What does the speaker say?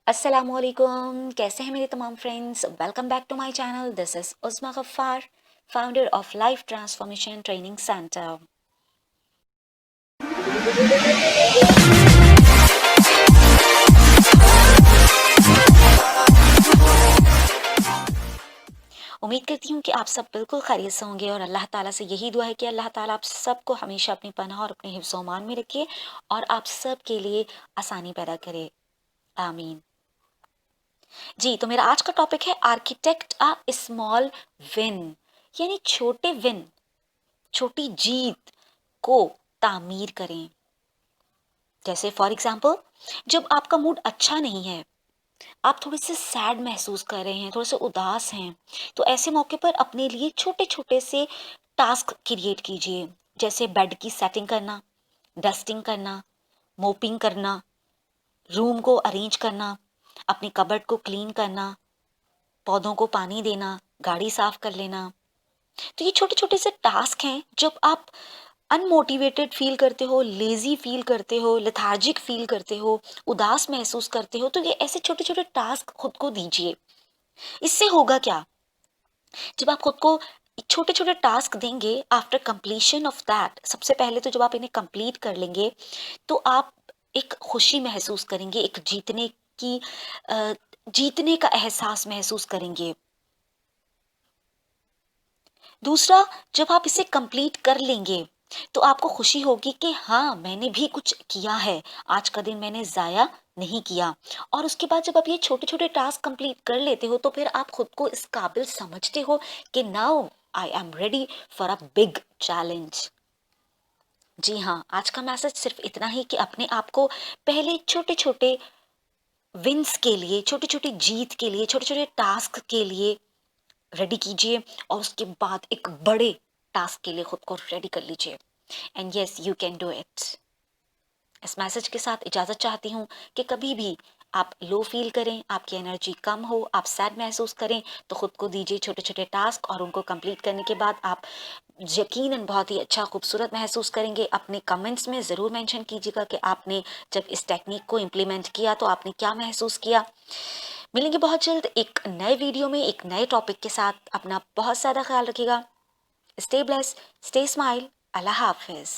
अस्सलामुअलैकुम, कैसे हैं मेरे तमाम friends. Welcome back to my channel. This is Usma Gaffar, founder of life transformation training centre. उम्मीद करती हूँ कि आप सब बिल्कुल खैरियत से होंगे और अल्लाह ताला से यही दुआ है कि अल्लाह ताला आप सबको हमेशा अपनी पनाह और अपने हिफ्ज़ व मान में रखे और आप सब के लिए आसानी पैदा करे। आमीन। जी, तो मेरा आज का टॉपिक है आर्किटेक्ट अ स्मॉल विन, यानी छोटे विन, छोटी जीत को तामीर करें। जैसे फॉर एग्जाम्पल, जब आपका मूड अच्छा नहीं है, आप थोड़े से सैड महसूस कर रहे हैं, थोड़े से उदास हैं, तो ऐसे मौके पर अपने लिए छोटे छोटे से टास्क क्रिएट कीजिए। जैसे बेड की सेटिंग करना, डस्टिंग करना, मोपिंग करना, रूम को अरेंज करना, अपनी कबर्ड को क्लीन करना, पौधों को पानी देना, गाड़ी साफ कर लेना। तो ये छोटे छोटे से टास्क हैं। जब आप अनमोटिवेटेड फील करते हो, लेजी फील करते हो, लेथार्जिक फील करते हो, उदास महसूस करते हो, तो ये ऐसे छोटे छोटे टास्क खुद को दीजिए। इससे होगा क्या, जब आप खुद को छोटे छोटे टास्क देंगे, आफ्टर कंप्लीशन ऑफ दैट, सबसे पहले तो जब आप इन्हें कंप्लीट कर लेंगे तो आप एक खुशी महसूस करेंगे, एक जीतने की जीतने का एहसास महसूस करेंगे। दूसरा, जब आप इसे कंप्लीट कर लेंगे तो आपको खुशी होगी कि हाँ, मैंने भी कुछ किया है, आज का दिन मैंने ज़ाया नहीं किया। और उसके बाद जब आप ये छोटे छोटे टास्क कंप्लीट कर लेते हो तो फिर आप खुद को इस काबिल समझते हो कि now I am ready for a big challenge. जी हाँ, आज का मैसेज सिर्फ इतना ही कि अपने आप को पहले छोटे छोटे विंस के लिए, छोटी छोटी जीत के लिए, छोटे छोटे टास्क के लिए रेडी कीजिए और उसके बाद एक बड़े टास्क के लिए खुद को रेडी कर लीजिए। And yes, you can do it. इस मैसेज के साथ इजाज़त चाहती हूँ कि कभी भी आप लो फील करें, आपकी एनर्जी कम हो, आप सैड महसूस करें, तो खुद को दीजिए छोटे छोटे टास्क और उनको कंप्लीट करने के बाद आप यकीनन बहुत ही अच्छा खूबसूरत महसूस करेंगे। अपने कमेंट्स में ज़रूर मेंशन कीजिएगा कि आपने जब इस टेक्निक को इम्प्लीमेंट किया तो आपने क्या महसूस किया। मिलेंगे बहुत जल्द एक नए वीडियो में, एक नए टॉपिक के साथ। अपना बहुत ज़्यादा ख्याल रखिएगा। Stay blessed, stay smile. Allah हाफिज़।